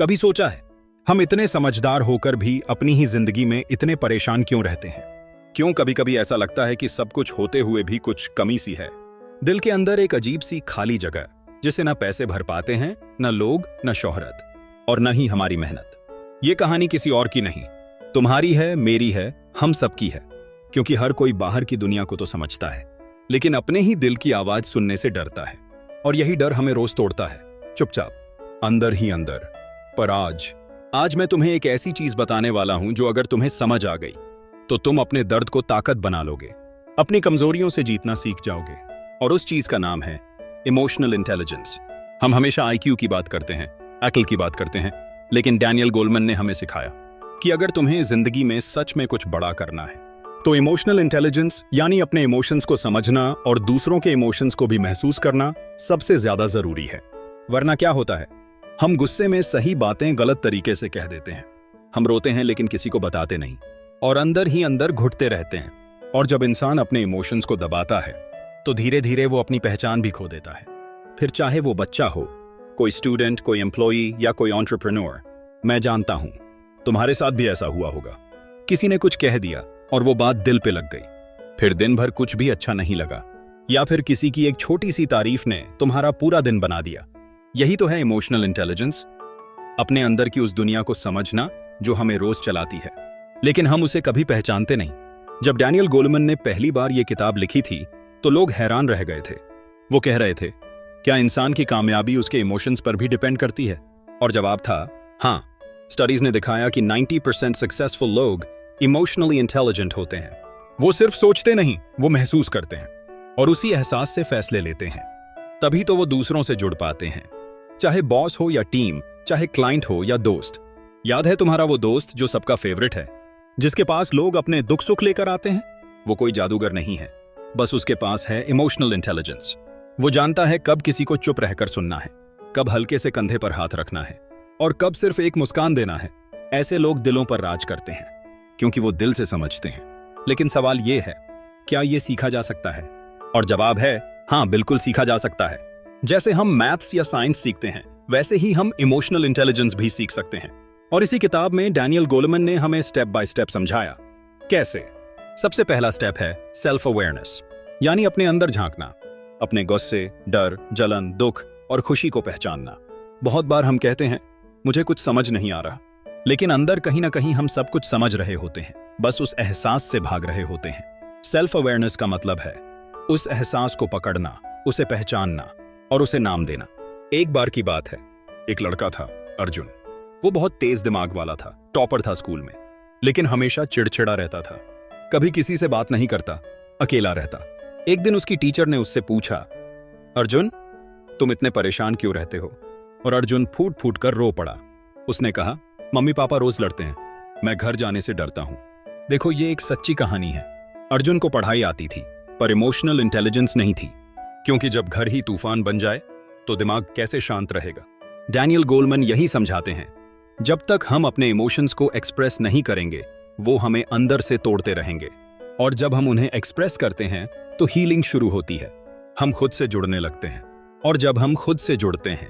कभी सोचा है हम इतने समझदार होकर भी अपनी ही जिंदगी में इतने परेशान क्यों रहते हैं? क्यों कभी कभी ऐसा लगता है कि सब कुछ होते हुए भी कुछ कमी सी है। दिल के अंदर एक अजीब सी खाली जगह जिसे ना पैसे भर पाते हैं, न लोग, न शोहरत और न ही हमारी मेहनत। ये कहानी किसी और की नहीं, तुम्हारी है, मेरी है, हम सबकी है। क्योंकि हर कोई बाहर की दुनिया को तो समझता है, लेकिन अपने ही दिल की आवाज सुनने से डरता है। और यही डर हमें रोज तोड़ता है, चुपचाप, अंदर ही अंदर। पर आज मैं तुम्हें एक ऐसी चीज बताने वाला हूं जो अगर तुम्हें समझ आ गई तो तुम अपने दर्द को ताकत बना लोगे, अपनी कमजोरियों से जीतना सीख जाओगे। और उस चीज का नाम है इमोशनल इंटेलिजेंस। हम हमेशा आईक्यू की बात करते हैं, अक्ल की बात करते हैं, लेकिन डैनियल गोलमैन ने हमें सिखाया कि अगर तुम्हें जिंदगी में सच में कुछ बड़ा करना है तो इमोशनल इंटेलिजेंस यानी अपने इमोशंस को समझना और दूसरों के इमोशंस को भी महसूस करना सबसे ज्यादा जरूरी है। वरना क्या होता है, हम गुस्से में सही बातें गलत तरीके से कह देते हैं, हम रोते हैं लेकिन किसी को बताते नहीं और अंदर ही अंदर घुटते रहते हैं। और जब इंसान अपने इमोशंस को दबाता है तो धीरे धीरे वो अपनी पहचान भी खो देता है। फिर चाहे वो बच्चा हो, कोई स्टूडेंट, कोई एम्प्लॉई या कोई एंटरप्रेन्योर। मैं जानता हूं तुम्हारे साथ भी ऐसा हुआ होगा। किसी ने कुछ कह दिया और वो बात दिल पे लग गई, फिर दिन भर कुछ भी अच्छा नहीं लगा, या फिर किसी की एक छोटी सी तारीफ ने तुम्हारा पूरा दिन बना दिया। यही तो है इमोशनल इंटेलिजेंस, अपने अंदर की उस दुनिया को समझना जो हमें रोज चलाती है, लेकिन हम उसे कभी पहचानते नहीं। जब डैनियल गोलमैन ने पहली बार ये किताब लिखी थी तो लोग हैरान रह गए थे। वो कह रहे थे, क्या इंसान की कामयाबी उसके इमोशंस पर भी डिपेंड करती है? और जवाब था, हाँ। स्टडीज ने दिखाया कि 90% सक्सेसफुल लोग इमोशनली इंटेलिजेंट होते हैं। वो सिर्फ सोचते नहीं, वो महसूस करते हैं और उसी एहसास से फैसले लेते हैं। तभी तो वो दूसरों से जुड़ पाते हैं, चाहे बॉस हो या टीम, चाहे क्लाइंट हो या दोस्त। याद है तुम्हारा वो दोस्त जो सबका फेवरेट है, जिसके पास लोग अपने दुख सुख लेकर आते हैं? वो कोई जादूगर नहीं है, बस उसके पास है इमोशनल इंटेलिजेंस। वो जानता है कब किसी को चुप रहकर सुनना है, कब हल्के से कंधे पर हाथ रखना है और कब सिर्फ एक मुस्कान देना है। ऐसे लोग दिलों पर राज करते हैं क्योंकि वो दिल से समझते हैं। लेकिन सवाल ये है, क्या ये सीखा जा सकता है? और जवाब है, हाँ, बिल्कुल सीखा जा सकता है। जैसे हम मैथ्स या साइंस सीखते हैं, वैसे ही हम इमोशनल इंटेलिजेंस भी सीख सकते हैं। और इसी किताब में डैनियल गोलमैन ने हमें स्टेप बाय स्टेप समझाया कैसे। सबसे पहला स्टेप है सेल्फ अवेयरनेस, यानी अपने अंदर झांकना, अपने गुस्से, डर, जलन, दुख और खुशी को पहचानना। बहुत बार हम कहते हैं, मुझे कुछ समझ नहीं आ रहा, लेकिन अंदर कहीं ना कहीं हम सब कुछ समझ रहे होते हैं, बस उस एहसास से भाग रहे होते हैं। सेल्फ अवेयरनेस का मतलब है उस एहसास को पकड़ना, उसे पहचानना और उसे नाम देना। एक बार की बात है, एक लड़का था, अर्जुन। वो बहुत तेज दिमाग वाला था, टॉपर था स्कूल में, लेकिन हमेशा चिड़चिड़ा रहता था, कभी किसी से बात नहीं करता, अकेला रहता। एक दिन उसकी टीचर ने उससे पूछा, अर्जुन, तुम इतने परेशान क्यों रहते हो? और अर्जुन फूट फूट कर रो पड़ा। उसने कहा, मम्मी पापा रोज लड़ते हैं, मैं घर जाने से डरता हूं। देखो, ये एक सच्ची कहानी है। अर्जुन को पढ़ाई आती थी पर इमोशनल इंटेलिजेंस नहीं थी, क्योंकि जब घर ही तूफान बन जाए तो दिमाग कैसे शांत रहेगा। डैनियल गोलमैन यही समझाते हैं, जब तक हम अपने इमोशंस को एक्सप्रेस नहीं करेंगे वो हमें अंदर से तोड़ते रहेंगे, और जब हम उन्हें एक्सप्रेस करते हैं तो हीलिंग शुरू होती है। हम खुद से जुड़ने लगते हैं, और जब हम खुद से जुड़ते हैं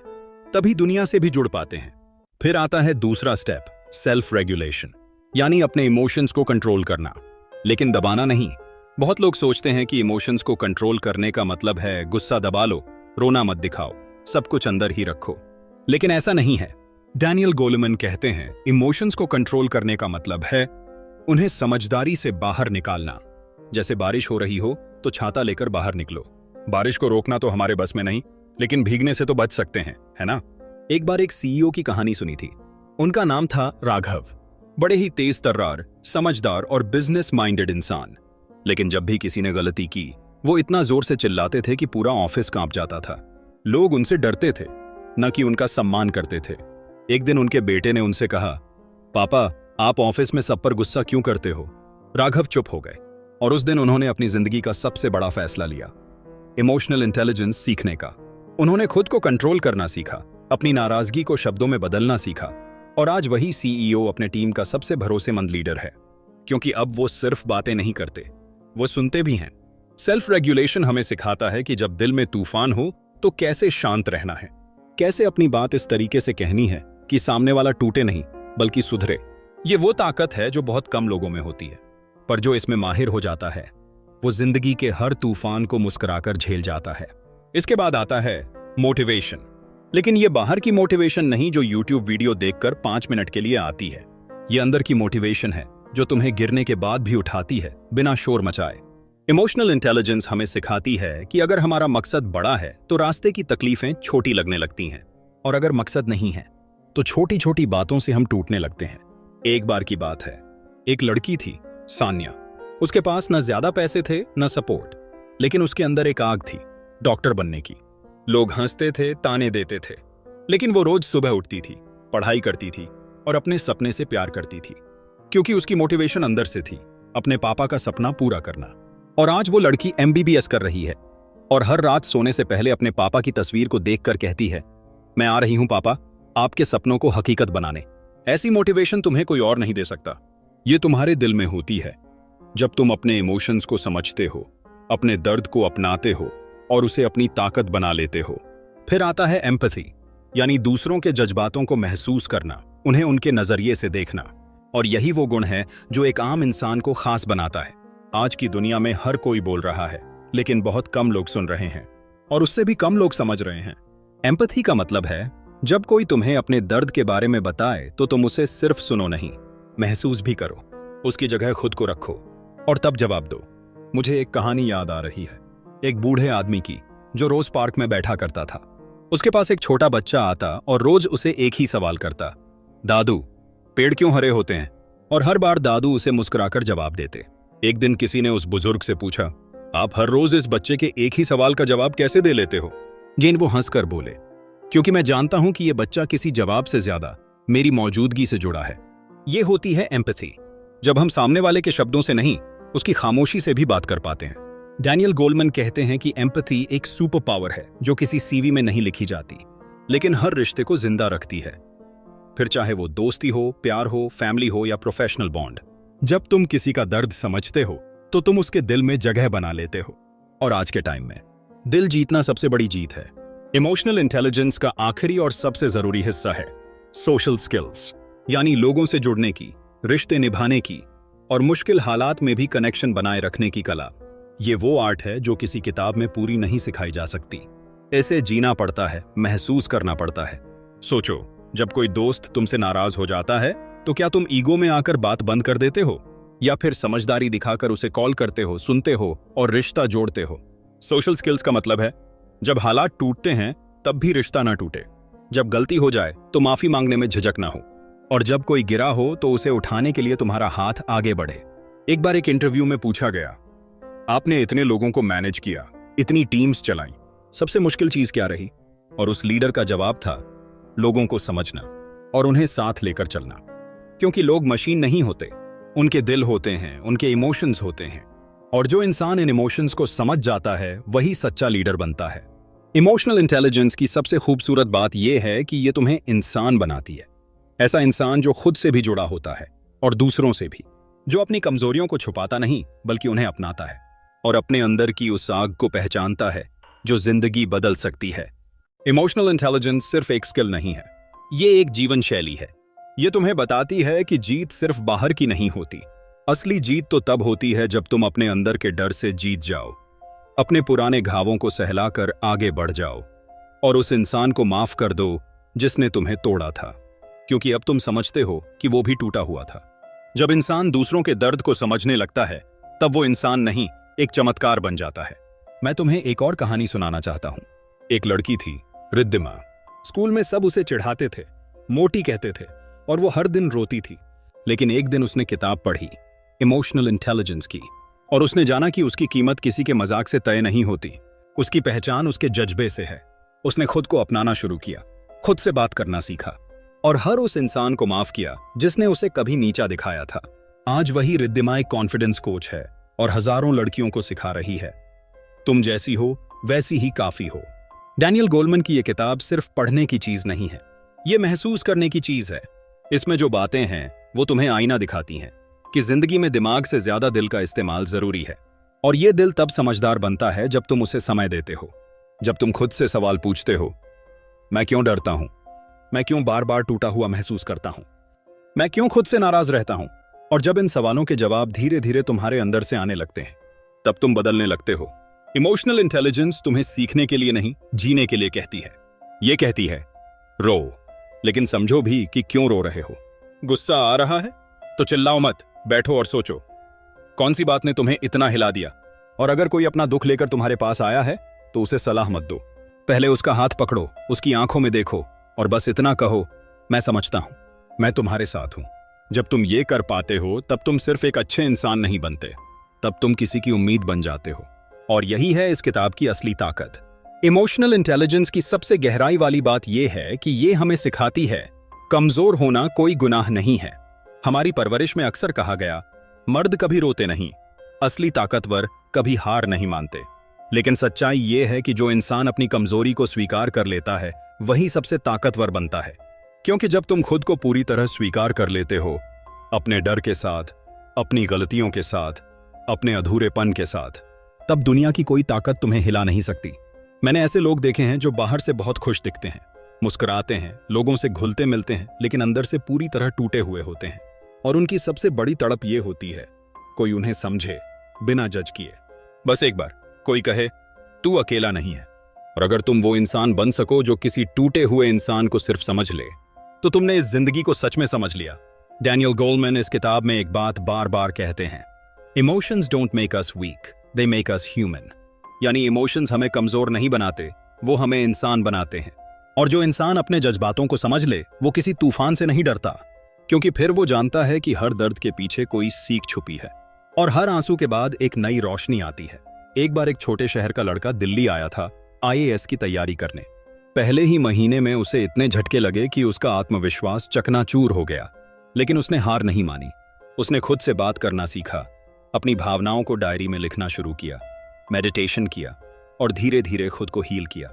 तभी दुनिया से भी जुड़ पाते हैं। फिर आता है दूसरा स्टेप, सेल्फ रेगुलेशन, यानी अपने इमोशंस को कंट्रोल करना, लेकिन दबाना नहीं। बहुत लोग सोचते हैं कि इमोशंस को कंट्रोल करने का मतलब है गुस्सा दबा लो, रोना मत दिखाओ, सब कुछ अंदर ही रखो, लेकिन ऐसा नहीं है। डैनियल गोलमैन कहते हैं, इमोशंस को कंट्रोल करने का मतलब है उन्हें समझदारी से बाहर निकालना। जैसे बारिश हो रही हो तो छाता लेकर बाहर निकलो। बारिश को रोकना तो हमारे बस में नहीं, लेकिन भीगने से तो बच सकते हैं, है ना? एक बार एक सीईओ की कहानी सुनी थी। उनका नाम था राघव। बड़े ही तेज तर्रार, समझदार और बिजनेस माइंडेड इंसान। लेकिन जब भी किसी ने गलती की, वो इतना जोर से चिल्लाते थे कि पूरा ऑफिस कांप जाता था। लोग उनसे डरते थे, न कि उनका सम्मान करते थे। एक दिन उनके बेटे ने उनसे कहा, पापा, आप ऑफिस में सब पर गुस्सा क्यों करते हो? राघव चुप हो गए, और उस दिन उन्होंने अपनी जिंदगी का सबसे बड़ा फैसला लिया, इमोशनल इंटेलिजेंस सीखने का। उन्होंने खुद को कंट्रोल करना सीखा, अपनी नाराजगी को शब्दों में बदलना सीखा, और आज वही सीईओ अपने टीम का सबसे भरोसेमंद लीडर है, क्योंकि अब वो सिर्फ बातें नहीं करते, वो सुनते भी हैं। सेल्फ रेगुलेशन हमें सिखाता है कि जब दिल में तूफान हो तो कैसे शांत रहना है, कैसे अपनी बात इस तरीके से कहनी है कि सामने वाला टूटे नहीं बल्कि सुधरे। ये वो ताकत है जो बहुत कम लोगों में होती है, पर जो इसमें माहिर हो जाता है वो जिंदगी के हर तूफान को मुस्कुराकर झेल जाता है। इसके बाद आता है मोटिवेशन। लेकिन ये बाहर की मोटिवेशन नहीं जो YouTube वीडियो देखकर 5 मिनट के लिए आती है। ये अंदर की मोटिवेशन है जो तुम्हें गिरने के बाद भी उठाती है बिना शोर मचाए। इमोशनल इंटेलिजेंस हमें सिखाती है कि अगर हमारा मकसद बड़ा है तो रास्ते की तकलीफें छोटी लगने लगती हैं, और अगर मकसद नहीं है तो छोटी छोटी बातों से हम टूटने लगते हैं। एक बार की बात है, एक लड़की थी, सान्या। उसके पास न ज्यादा पैसे थे न सपोर्ट, लेकिन उसके अंदर एक आग थी डॉक्टर बनने की। लोग हंसते थे, ताने देते थे, लेकिन वो रोज सुबह उठती थी, पढ़ाई करती थी और अपने सपने से प्यार करती थी, क्योंकि उसकी मोटिवेशन अंदर से थी, अपने पापा का सपना पूरा करना। और आज वो लड़की MBBS कर रही है और हर रात सोने से पहले अपने पापा की तस्वीर को देखकर कहती है, मैं आ रही हूं पापा, आपके सपनों को हकीकत बनाने। ऐसी मोटिवेशन तुम्हें कोई और नहीं दे सकता। ये तुम्हारे दिल में होती है जब तुम अपने इमोशंस को समझते हो, अपने दर्द को अपनाते हो और उसे अपनी ताकत बना लेते हो। फिर आता है एम्पैथी, यानी दूसरों के जज्बातों को महसूस करना, उन्हें उनके नजरिए से देखना। और यही वो गुण है जो एक आम इंसान को खास बनाता है। आज की दुनिया में हर कोई बोल रहा है, लेकिन बहुत कम लोग सुन रहे हैं, और उससे भी कम लोग समझ रहे हैं। एम्पैथी का मतलब है जब कोई तुम्हें अपने दर्द के बारे में बताए तो तुम उसे सिर्फ सुनो नहीं, महसूस भी करो, उसकी जगह खुद को रखो और तब जवाब दो। मुझे एक कहानी याद आ रही है, एक बूढ़े आदमी की जो रोज पार्क में बैठा करता था। उसके पास एक छोटा बच्चा आता और रोज उसे एक ही सवाल करता, दादू पेड़ क्यों हरे होते हैं? और हर बार दादू उसे मुस्कुराकर जवाब देते। एक दिन किसी ने उस बुजुर्ग से पूछा, आप हर रोज इस बच्चे के एक ही सवाल का जवाब कैसे दे लेते हो? जिन वो हंसकर बोले, क्योंकि मैं जानता हूं कि यह बच्चा किसी जवाब से ज्यादा मेरी मौजूदगी से जुड़ा है। यह होती है एम्पैथी, जब हम सामने वाले के शब्दों से नहीं, उसकी खामोशी से भी बात कर पाते हैं। डैनियल गोलमैन कहते हैं कि एम्पैथी एक सुपर पावर है जो किसी CV में नहीं लिखी जाती, लेकिन हर रिश्ते को जिंदा रखती है, फिर चाहे वो दोस्ती हो, प्यार हो, फैमिली हो या प्रोफेशनल बॉन्ड। जब तुम किसी का दर्द समझते हो तो तुम उसके दिल में जगह बना लेते हो। और आज के टाइम में दिल जीतना सबसे बड़ी जीत है। इमोशनल इंटेलिजेंस का आखिरी और सबसे जरूरी हिस्सा है सोशल स्किल्स, यानी लोगों से जुड़ने की, रिश्ते निभाने की और मुश्किल हालात में भी कनेक्शन बनाए रखने की कला। ये वो आर्ट है जो किसी किताब में पूरी नहीं सिखाई जा सकती। ऐसे जीना पड़ता है, महसूस करना पड़ता है। सोचो, जब कोई दोस्त तुमसे नाराज हो जाता है तो क्या तुम ईगो में आकर बात बंद कर देते हो, या फिर समझदारी दिखाकर उसे कॉल करते हो, सुनते हो और रिश्ता जोड़ते हो? सोशल स्किल्स का मतलब है जब हालात टूटते हैं तब भी रिश्ता ना टूटे, जब गलती हो जाए तो माफी मांगने में झिझक ना हो, और जब कोई गिरा हो तो उसे उठाने के लिए तुम्हारा हाथ आगे बढ़े। एक बार एक इंटरव्यू में पूछा गया, आपने इतने लोगों को मैनेज किया, इतनी टीम्स चलाई, सबसे मुश्किल चीज क्या रही? और उस लीडर का जवाब था, लोगों को समझना और उन्हें साथ लेकर चलना। क्योंकि लोग मशीन नहीं होते, उनके दिल होते हैं, उनके इमोशंस होते हैं, और जो इंसान इन इमोशंस को समझ जाता है वही सच्चा लीडर बनता है। इमोशनल इंटेलिजेंस की सबसे खूबसूरत बात यह है कि यह तुम्हें इंसान बनाती है। ऐसा इंसान जो खुद से भी जुड़ा होता है और दूसरों से भी, जो अपनी कमजोरियों को छुपाता नहीं बल्कि उन्हें अपनाता है और अपने अंदर की उस आग को पहचानता है जो जिंदगी बदल सकती है। इमोशनल इंटेलिजेंस सिर्फ एक स्किल नहीं है, ये एक जीवन शैली है। ये तुम्हें बताती है कि जीत सिर्फ बाहर की नहीं होती, असली जीत तो तब होती है जब तुम अपने अंदर के डर से जीत जाओ, अपने पुराने घावों को सहलाकर आगे बढ़ जाओ और उस इंसान को माफ कर दो जिसने तुम्हें तोड़ा था, क्योंकि अब तुम समझते हो कि वो भी टूटा हुआ था। जब इंसान दूसरों के दर्द को समझने लगता है तब वो इंसान नहीं, एक चमत्कार बन जाता है। मैं तुम्हें एक और कहानी सुनाना चाहता हूं। एक लड़की थी, रिद्धिमा। स्कूल में सब उसे चिढ़ाते थे, मोटी कहते थे और वो हर दिन रोती थी। लेकिन एक दिन उसने किताब पढ़ी, इमोशनल इंटेलिजेंस की, और उसने जाना कि उसकी कीमत किसी के मजाक से तय नहीं होती, उसकी पहचान उसके जज्बे से है। उसने खुद को अपनाना शुरू किया, खुद से बात करना सीखा और हर उस इंसान को माफ किया जिसने उसे कभी नीचा दिखाया था। आज वही रिद्धिमा एक कॉन्फिडेंस कोच है और हजारों लड़कियों को सिखा रही है, तुम जैसी हो वैसी ही काफी हो। डैनियल गोलमैन की यह किताब सिर्फ पढ़ने की चीज नहीं है, ये महसूस करने की चीज है। इसमें जो बातें हैं वो तुम्हें आईना दिखाती हैं कि जिंदगी में दिमाग से ज्यादा दिल का इस्तेमाल जरूरी है, और ये दिल तब समझदार बनता है जब तुम उसे समय देते हो, जब तुम खुद से सवाल पूछते हो, मैं क्यों डरता हूं, मैं क्यों बार बार टूटा हुआ महसूस करता हूं? मैं क्यों खुद से नाराज रहता हूं? और जब इन सवालों के जवाब धीरे धीरे तुम्हारे अंदर से आने लगते हैं, तब तुम बदलने लगते हो। इमोशनल इंटेलिजेंस तुम्हें सीखने के लिए नहीं, जीने के लिए कहती है। ये कहती है, रो, लेकिन समझो भी कि क्यों रो रहे हो। गुस्सा आ रहा है तो चिल्लाओ मत, बैठो और सोचो, कौन सी बात ने तुम्हें इतना हिला दिया? और अगर कोई अपना दुख लेकर तुम्हारे पास आया है तो उसे सलाह मत दो। पहले उसका हाथ पकड़ो, उसकी आंखों में देखो और बस इतना कहो, मैं समझता हूं, मैं तुम्हारे साथ हूं। जब तुम ये कर पाते हो तब तुम सिर्फ एक अच्छे इंसान नहीं बनते, तब तुम किसी की उम्मीद बन जाते हो। और यही है इस किताब की असली ताकत। इमोशनल इंटेलिजेंस की सबसे गहराई वाली बात यह है कि ये हमें सिखाती है कमजोर होना कोई गुनाह नहीं है। हमारी परवरिश में अक्सर कहा गया, मर्द कभी रोते नहीं, असली ताकतवर कभी हार नहीं मानते। लेकिन सच्चाई ये है कि जो इंसान अपनी कमजोरी को स्वीकार कर लेता है वही सबसे ताकतवर बनता है। क्योंकि जब तुम खुद को पूरी तरह स्वीकार कर लेते हो, अपने डर के साथ, अपनी गलतियों के साथ, अपने अधूरेपन के साथ, तब दुनिया की कोई ताकत तुम्हें हिला नहीं सकती। मैंने ऐसे लोग देखे हैं जो बाहर से बहुत खुश दिखते हैं, मुस्कुराते हैं, लोगों से घुलते मिलते हैं, लेकिन अंदर से पूरी तरह टूटे हुए होते हैं। और उनकी सबसे बड़ी तड़प ये होती है, कोई उन्हें समझे बिना जज किए। बस एक बार कोई कहे, तू अकेला नहीं है। और अगर तुम वो इंसान बन सको जो किसी टूटे हुए इंसान को सिर्फ समझ ले, तो तुमने इस जिंदगी को सच में समझ लिया। डैनियल गोलमैन इस किताब में एक बात बार बार कहते हैं, emotions don't make us weak, they make us human. यानी इमोशंस हमें कमजोर नहीं बनाते, वो हमें इंसान बनाते हैं। और जो इंसान अपने जज्बातों को समझ ले, वो किसी तूफान से नहीं डरता, क्योंकि फिर वो जानता है कि हर दर्द के पीछे कोई सीख छुपी है और हर आंसू के बाद एक नई रोशनी आती है। एक बार एक छोटे शहर का लड़का दिल्ली आया था IAS की तैयारी करने। पहले ही महीने में उसे इतने झटके लगे कि उसका आत्मविश्वास चकनाचूर हो गया, लेकिन उसने हार नहीं मानी। उसने खुद से बात करना सीखा, अपनी भावनाओं को डायरी में लिखना शुरू किया, मेडिटेशन किया और धीरे धीरे खुद को हील किया।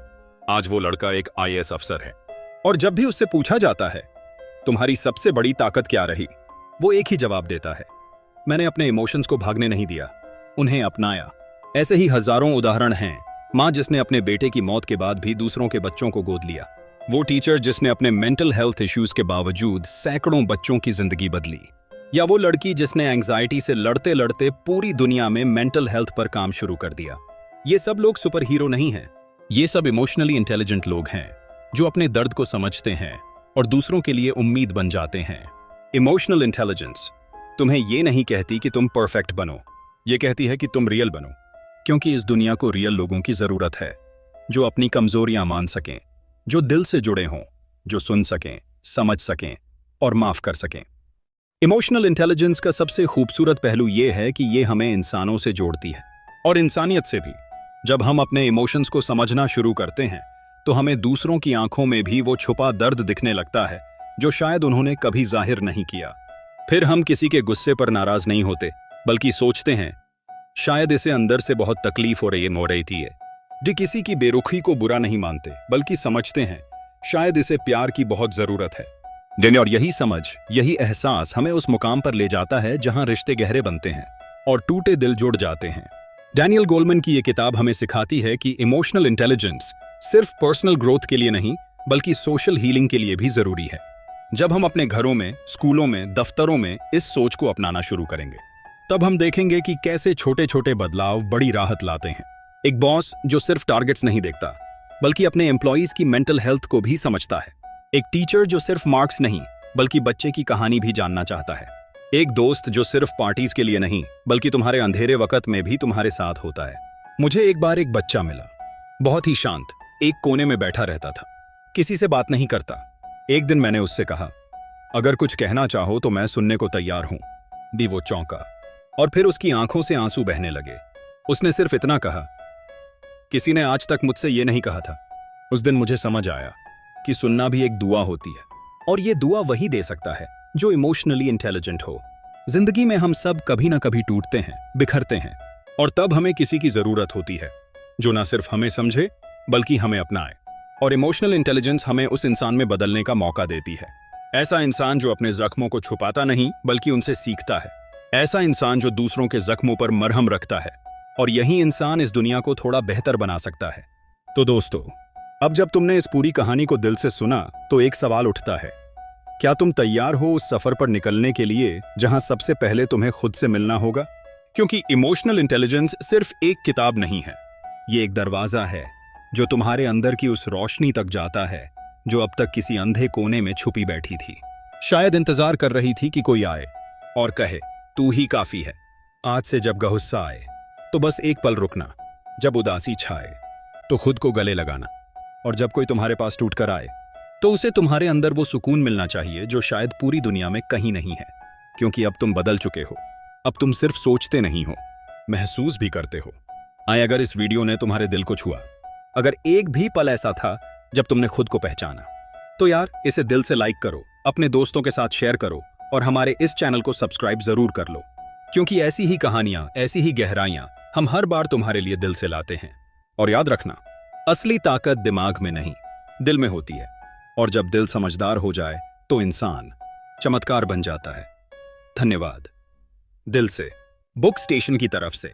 आज वो लड़का एक IAS अफसर है। और जब भी उससे पूछा जाता है, तुम्हारी सबसे बड़ी ताकत क्या रही, वो एक ही जवाब देता है, मैंने अपने इमोशंस को भागने नहीं दिया, उन्हें अपनाया। ऐसे ही हजारों उदाहरण हैं। माँ जिसने अपने बेटे की मौत के बाद भी दूसरों के बच्चों को गोद लिया, वो टीचर जिसने अपने मेंटल हेल्थ इश्यूज के बावजूद सैकड़ों बच्चों की जिंदगी बदली, या वो लड़की जिसने एंग्जाइटी से लड़ते लड़ते पूरी दुनिया में मेंटल हेल्थ पर काम शुरू कर दिया। ये सब लोग सुपर हीरो नहीं हैं, ये सब इमोशनली इंटेलिजेंट लोग हैं जो अपने दर्द को समझते हैं और दूसरों के लिए उम्मीद बन जाते हैं। इमोशनल इंटेलिजेंस तुम्हें ये नहीं कहती कि तुम परफेक्ट बनो, ये कहती है कि तुम रियल बनो। क्योंकि इस दुनिया को रियल लोगों की जरूरत है, जो अपनी कमजोरियां मान सकें, जो दिल से जुड़े हों, जो सुन सकें, समझ सकें और माफ कर सकें। इमोशनल इंटेलिजेंस का सबसे खूबसूरत पहलू यह है कि ये हमें इंसानों से जोड़ती है और इंसानियत से भी। जब हम अपने इमोशंस को समझना शुरू करते हैं तो हमें दूसरों की आंखों में भी वो छुपा दर्द दिखने लगता है जो शायद उन्होंने कभी जाहिर नहीं किया। फिर हम किसी के गुस्से पर नाराज नहीं होते, बल्कि सोचते हैं, शायद इसे अंदर से बहुत तकलीफ हो रही है। जी किसी की बेरुखी को बुरा नहीं मानते, बल्कि समझते हैं, शायद इसे प्यार की बहुत जरूरत है। और यही समझ, यही एहसास हमें उस मुकाम पर ले जाता है जहां रिश्ते गहरे बनते हैं और टूटे दिल जुड़ जाते हैं। डैनियल गोलमैन की ये किताब हमें सिखाती है कि इमोशनल इंटेलिजेंस सिर्फ पर्सनल ग्रोथ के लिए नहीं, बल्कि सोशल हीलिंग के लिए भी जरूरी है। जब हम अपने घरों में, स्कूलों में, दफ्तरों में इस सोच को अपनाना शुरू करेंगे, तब हम देखेंगे कि कैसे छोटे छोटे बदलाव बड़ी राहत लाते हैं। एक बॉस जो सिर्फ टारगेट्स नहीं देखता, बल्कि अपने एम्प्लॉइज की मेंटल हेल्थ को भी समझता है। एक टीचर जो सिर्फ मार्क्स नहीं, बल्कि बच्चे की कहानी भी जानना चाहता है। एक दोस्त जो सिर्फ पार्टीज के लिए नहीं, बल्कि तुम्हारे अंधेरे वक्त में भी तुम्हारे साथ होता है। मुझे एक बार एक बच्चा मिला, बहुत ही शांत, एक कोने में बैठा रहता था, किसी से बात नहीं करता। एक दिन मैंने उससे कहा, अगर कुछ कहना चाहो तो मैं सुनने को तैयार हूं। भी वो चौंका और फिर उसकी आंखों से आंसू बहने लगे। उसने सिर्फ इतना कहा, किसी ने आज तक मुझसे ये नहीं कहा था। उस दिन मुझे समझ आया कि सुनना भी एक दुआ होती है, और ये दुआ वही दे सकता है जो इमोशनली इंटेलिजेंट हो। जिंदगी में हम सब कभी ना कभी टूटते हैं, बिखरते हैं, और तब हमें किसी की जरूरत होती है जो ना सिर्फ हमें समझे, बल्कि हमें अपनाए। और इमोशनल इंटेलिजेंस हमें उस इंसान में बदलने का मौका देती है। ऐसा इंसान जो अपने जख्मों को छुपाता नहीं, बल्कि उनसे सीखता है। ऐसा इंसान जो दूसरों के जख्मों पर मरहम रखता है। और यही इंसान इस दुनिया को थोड़ा बेहतर बना सकता है। तो दोस्तों, अब जब तुमने इस पूरी कहानी को दिल से सुना तो एक सवाल उठता है, क्या तुम तैयार हो उस सफर पर निकलने के लिए जहां सबसे पहले तुम्हें खुद से मिलना होगा? क्योंकि इमोशनल इंटेलिजेंस सिर्फ एक किताब नहीं है, ये एक दरवाजा है जो तुम्हारे अंदर की उस रोशनी तक जाता है जो अब तक किसी अंधे कोने में छुपी बैठी थी। शायद इंतजार कर रही थी कि कोई आए और कहे तू ही काफी है। आज से जब गुस्सा आए तो बस एक पल रुकना, जब उदासी छाए तो खुद को गले लगाना, और जब कोई तुम्हारे पास टूटकर आए तो उसे तुम्हारे अंदर वो सुकून मिलना चाहिए जो शायद पूरी दुनिया में कहीं नहीं है। क्योंकि अब तुम बदल चुके हो, अब तुम सिर्फ सोचते नहीं हो, महसूस भी करते हो। अगर इस वीडियो ने तुम्हारे दिल को छुआ, अगर एक भी पल ऐसा था जब तुमने खुद को पहचाना, तो यार इसे दिल से लाइक करो, अपने दोस्तों के साथ शेयर करो और हमारे इस चैनल को सब्सक्राइब जरूर कर लो। क्योंकि ऐसी ही कहानियां, ऐसी ही गहराइयां हम हर बार तुम्हारे लिए दिल से लाते हैं। और याद रखना, असली ताकत दिमाग में नहीं, दिल में होती है। और जब दिल समझदार हो जाए तो इंसान चमत्कार बन जाता है। धन्यवाद। दिल से, बुक स्टेशन की तरफ से।